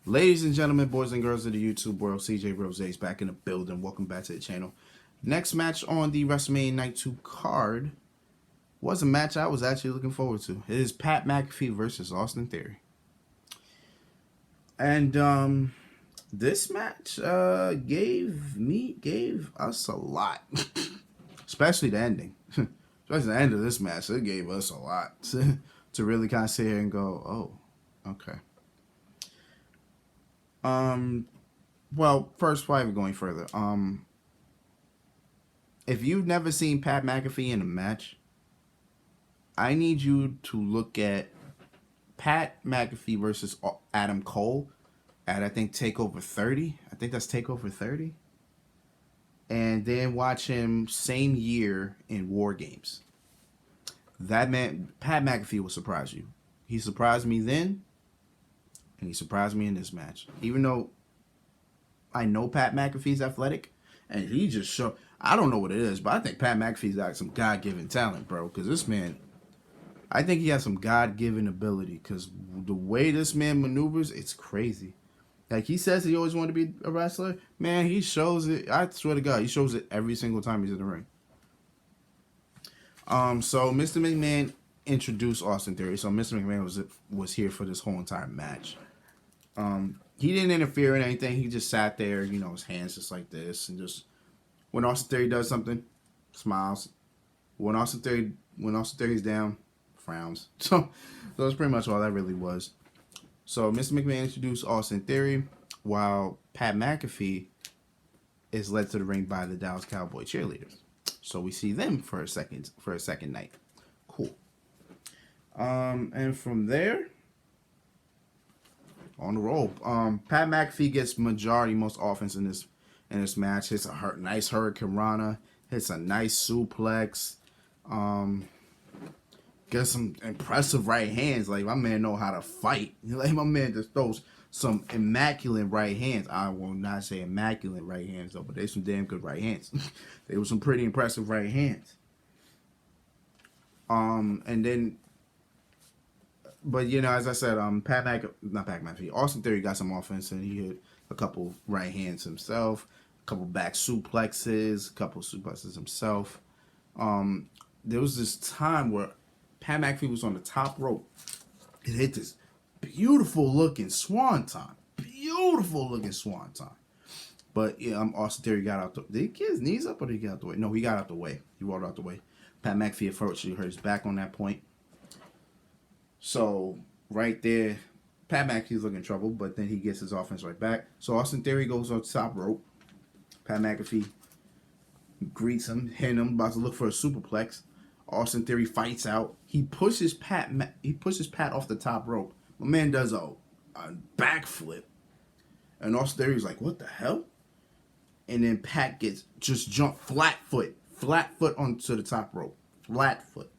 Ladies and gentlemen, boys and girls of the YouTube world, CJ Rose is back in the building. Welcome back to the channel. Next match on the Wrestlemania Night 2 card was a match I was actually looking forward to. It is Pat McAfee versus Austin Theory. And this match gave us a lot. Especially the ending. Especially the end of this match. It gave us a lot to really kind of sit here and go, oh, okay. Well, first, before even going further, if you've never seen Pat McAfee in a match, I need you to look at Pat McAfee versus Adam Cole at, I think, TakeOver 30. I think that's TakeOver 30. And then watch him same year in War Games. That man, Pat McAfee, will surprise you. He surprised me then, and he surprised me in this match. Even though I know Pat McAfee's athletic, and he just showed, I don't know what it is, but I think Pat McAfee's got some God-given talent, bro. Because this man, I think he has some God-given ability. Because the way this man maneuvers, it's crazy. Like, he says he always wanted to be a wrestler. Man, he shows it. I swear to God, he shows it every single time he's in the ring. So Mr. McMahon introduced Austin Theory. So Mr. McMahon was here for this whole entire match. He didn't interfere in anything. He just sat there, you know, his hands just like this, and just when Austin Theory does something, smiles. When Austin Theory's down, frowns. So that's pretty much all that really was. So Mr. McMahon introduced Austin Theory, while Pat McAfee is led to the ring by the Dallas Cowboy cheerleaders. So we see them for a second night. Cool. And from there, on the roll. Pat McAfee gets majority most offense in this match. Hits a nice Hurricane Rana. Hits a nice suplex. Gets some impressive right hands. Like, my man know how to fight. Like, my man just throws some immaculate right hands. I will not say immaculate right hands though, but there's some damn good right hands. They were some pretty impressive right hands. And then, but you know, as I said, Austin Theory got some offense, and he hit a couple right hands himself, a couple back suplexes, a couple suplexes himself. There was this time where Pat McAfee was on the top rope. It hit this beautiful looking swanton. Beautiful looking swanton. But yeah, Austin Theory got out the... Did he get his knees up or did he get out the way? No, he got out the way. He rolled out the way. Pat McAfee unfortunately hurt his back on that point. So, right there, Pat McAfee's looking in trouble, but then he gets his offense right back. So, Austin Theory goes on top rope. Pat McAfee greets him, hitting him, about to look for a superplex. Austin Theory fights out. He pushes Pat off the top rope. My man does a backflip. And Austin Theory's like, what the hell? And then Pat just jump flat foot onto the top rope. Flat foot.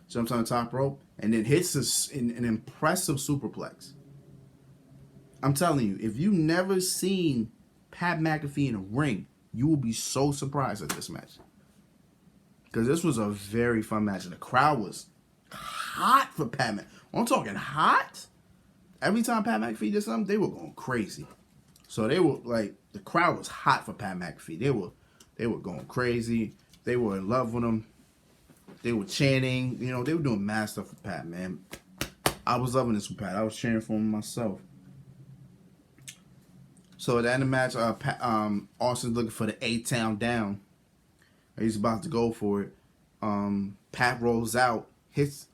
Jumps on the top rope and then hits an impressive superplex. I'm telling you, if you've never seen Pat McAfee in a ring, you will be so surprised at this match. Because this was a very fun match. And the crowd was hot for Pat McAfee. I'm talking hot. Every time Pat McAfee did something, they were going crazy. So they were like, the crowd was hot for Pat McAfee. They were going crazy. They were in love with him. They were chanting. You know, they were doing mad stuff for Pat, man. I was loving this with Pat. I was cheering for him myself. So at the end of the match, Austin's looking for the A-Town down. He's about to go for it. Pat rolls out, hits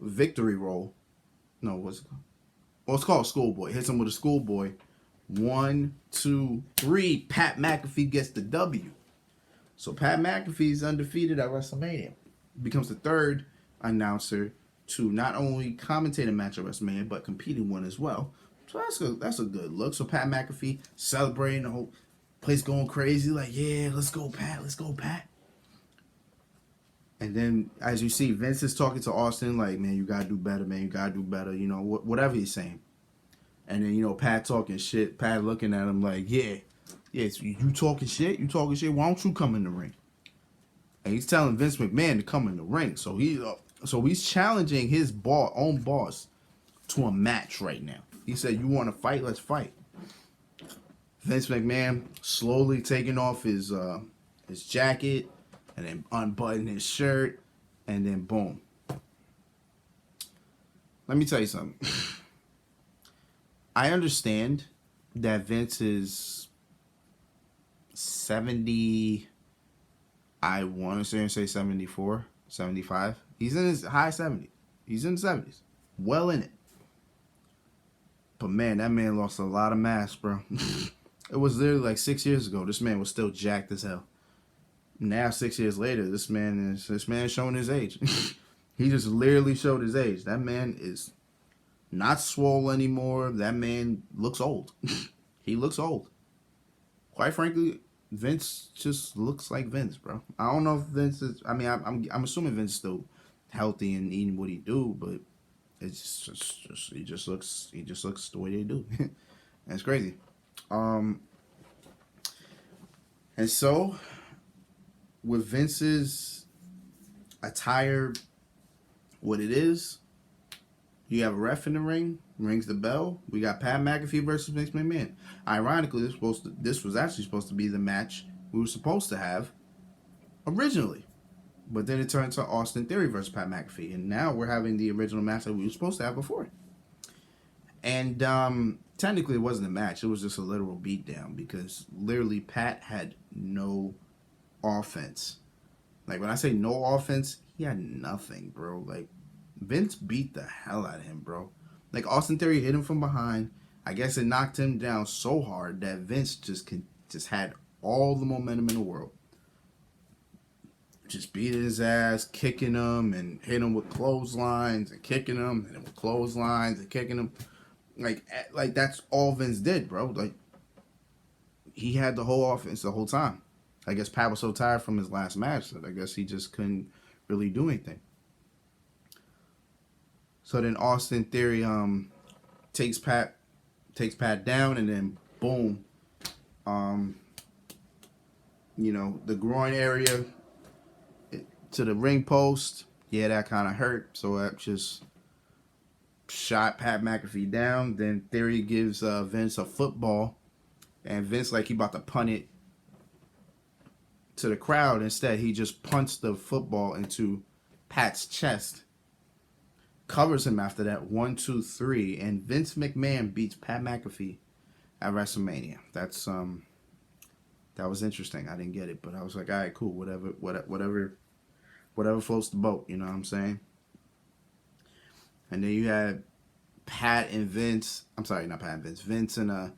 victory roll. No, what's it called? Well, it's called schoolboy. Hits him with a schoolboy. 1, 2, 3. Pat McAfee gets the W. So Pat McAfee is undefeated at WrestleMania. Becomes the third announcer to not only commentate a match at WrestleMania, but compete in one as well. So that's a good look. So Pat McAfee celebrating, the whole place going crazy, like, yeah, let's go, Pat, let's go, Pat. And then, as you see, Vince is talking to Austin, like, man, you gotta do better, man, you gotta do better, you know, whatever he's saying. And then, you know, Pat talking shit, Pat looking at him like, yeah, so you talking shit, why don't you come in the ring? And he's telling Vince McMahon to come in the ring. So he's challenging his own boss to a match right now. He said, "You want to fight? Let's fight." Vince McMahon slowly taking off his jacket and then unbuttoning his shirt, and then boom. Let me tell you something. I understand that Vince is 70. I want to say 74, 75. He's in his high 70s. He's in the 70s. Well in it. But man, that man lost a lot of mass, bro. It was literally like 6 years ago. This man was still jacked as hell. Now 6 years later, this man is showing his age. He just literally showed his age. That man is not swole anymore. That man looks old. He looks old. Quite frankly, Vince just looks like Vince, bro. I don't know if Vince is. I mean, I'm assuming Vince is still healthy and eating what he do, but it's just he just looks the way they do. And it's crazy. And so with Vince's attire, what it is, you have a ref in the ring, rings the bell. We got Pat McAfee versus Vince McMahon. Ironically, this was actually supposed to be the match we were supposed to have originally. But then it turned to Austin Theory versus Pat McAfee. And now we're having the original match that we were supposed to have before. And technically it wasn't a match. It was just a literal beatdown because literally Pat had no offense. Like when I say no offense, he had nothing, bro. Like Vince beat the hell out of him, bro. Like Austin Theory hit him from behind. I guess it knocked him down so hard that Vince just had all the momentum in the world. Just beating his ass, kicking him, and hit him with clotheslines, and kicking him, and with clotheslines, and kicking him. Like that's all Vince did, bro. Like he had the whole offense the whole time. I guess Pat was so tired from his last match that I guess he just couldn't really do anything. So then Austin Theory takes Pat down, and then boom, the groin area to the ring post. Yeah, that kind of hurt. So that just shot Pat McAfee down. Then Theory gives Vince a football, and Vince like he about to punt it to the crowd. Instead, he just punts the football into Pat's chest. Covers him after that. 1, 2, 3, and Vince McMahon beats Pat McAfee at WrestleMania. That was interesting. I didn't get it, but I was like, all right, cool, whatever floats the boat. You know what I'm saying? And then you had Pat and Vince. I'm sorry, not Pat and Vince. Vince and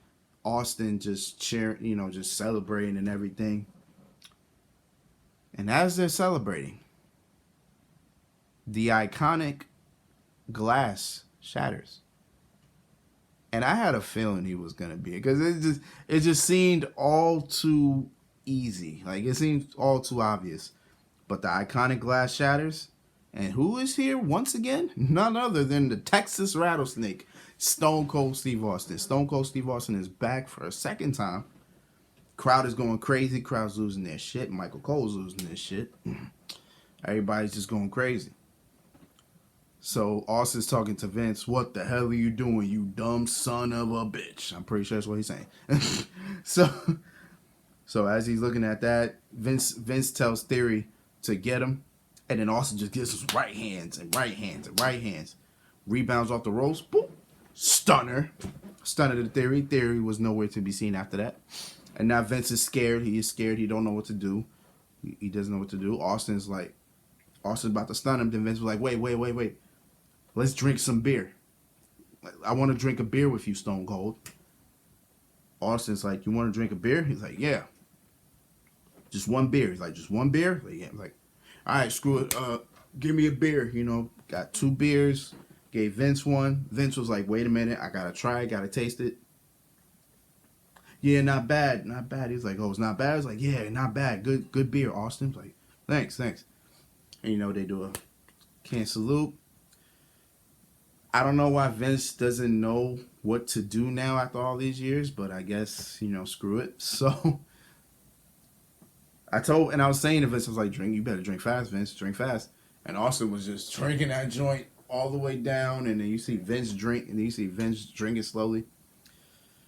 Austin just cheering, just celebrating and everything. And as they're celebrating, the iconic glass shatters. And I had a feeling he was gonna be, because it just seemed all too easy. Like it seemed all too obvious. But the iconic glass shatters. And who is here once again? None other than the Texas Rattlesnake, Stone Cold Steve Austin. Stone Cold Steve Austin is back for a second time. Crowd is going crazy. Crowd's losing their shit. Michael Cole's losing their shit. Everybody's just going crazy. So Austin's talking to Vince. What the hell are you doing, you dumb son of a bitch? I'm pretty sure that's what he's saying. So as he's looking at that, Vince tells Theory to get him. And then Austin just gives us right hands. Rebounds off the ropes. Boop. Stunner to Theory. Theory was nowhere to be seen after that. And now Vince is scared. He is scared. He don't know what to do. He doesn't know what to do. Austin's about to stun him. Then Vince was like, wait. Let's drink some beer. I want to drink a beer with you, Stone Cold. Austin's like, you want to drink a beer? He's like, yeah. Just one beer. He's like, just one beer? Like, yeah. I'm like, all right, screw it. Give me a beer. Got 2 beers. Gave Vince one. Vince was like, wait a minute. I got to try it. Got to taste it. Yeah, not bad. He's like, oh, it's not bad? I was like, yeah, not bad. Good beer, Austin. Like, thanks. And they do a can salute. I don't know why Vince doesn't know what to do now after all these years, but I guess, screw it. So I was saying to Vince, I was like, you better drink fast, Vince, drink fast. And Austin was just drinking that joint all the way down, and then you see Vince drink, and then you see Vince drinking slowly.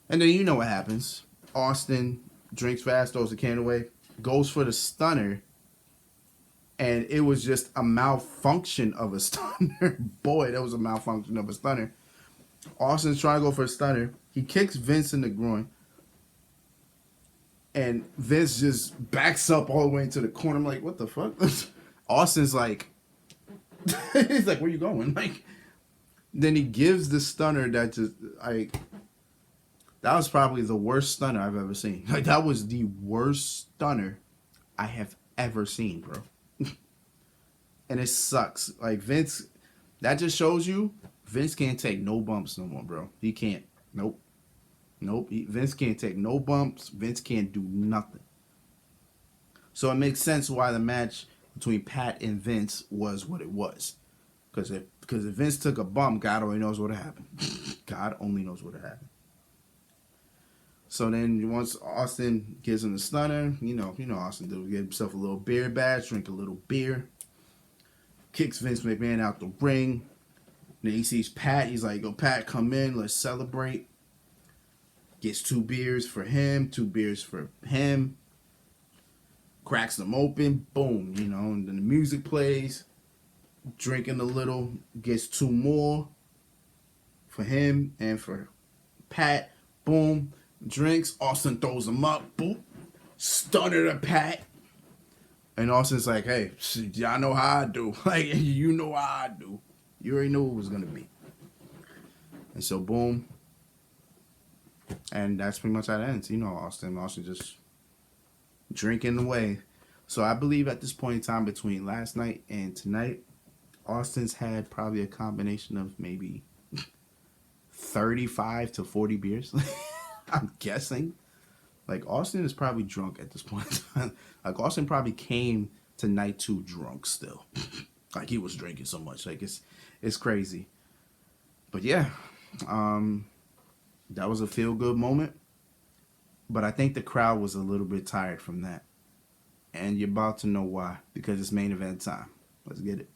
And then you know what happens. Austin drinks fast, throws the can away, goes for the stunner, and it was just a malfunction of a stunner. Boy, that was a malfunction of a stunner. Austin's trying to go for a stunner. He kicks Vince in the groin. And Vince just backs up all the way into the corner. I'm like, what the fuck? Austin's like, he's like, where you going? Like, then he gives the stunner that just, like, that was probably the worst stunner I've ever seen. Like, that was the worst stunner I have ever seen, bro. And it sucks. Like, Vince, that just shows you Vince can't take no bumps no more, bro. He can't. Nope. Vince can't take no bumps. Vince can't do nothing. So it makes sense why the match between Pat and Vince was what it was. Because if Vince took a bump, God only knows what happened. God only knows what happened. So then once Austin gives him the stunner, you know Austin do. Get himself a little beer bash, drink a little beer. Kicks Vince McMahon out the ring. Then he sees Pat. He's like, "Go, Pat, come in. Let's celebrate." Gets 2 beers for him, 2 beers for him. Cracks them open. Boom. And then the music plays. Drinking a little. Gets 2 more for him and for Pat. Boom. Drinks. Austin throws him up. Boom. Stunner to Pat. And Austin's like, hey, y'all know how I do. Like, you know how I do. You already knew it was going to be. And so, boom. And that's pretty much how it ends. Austin just drinking away. So I believe at this point in time, between last night and tonight, Austin's had probably a combination of maybe 35 to 40 beers. I'm guessing. Like, Austin is probably drunk at this point in time. Like, Austin probably came to night 2 drunk still. Like, he was drinking so much. Like, it's crazy. But yeah, that was a feel-good moment. But I think the crowd was a little bit tired from that. And you're about to know why. Because it's main event time. Let's get it.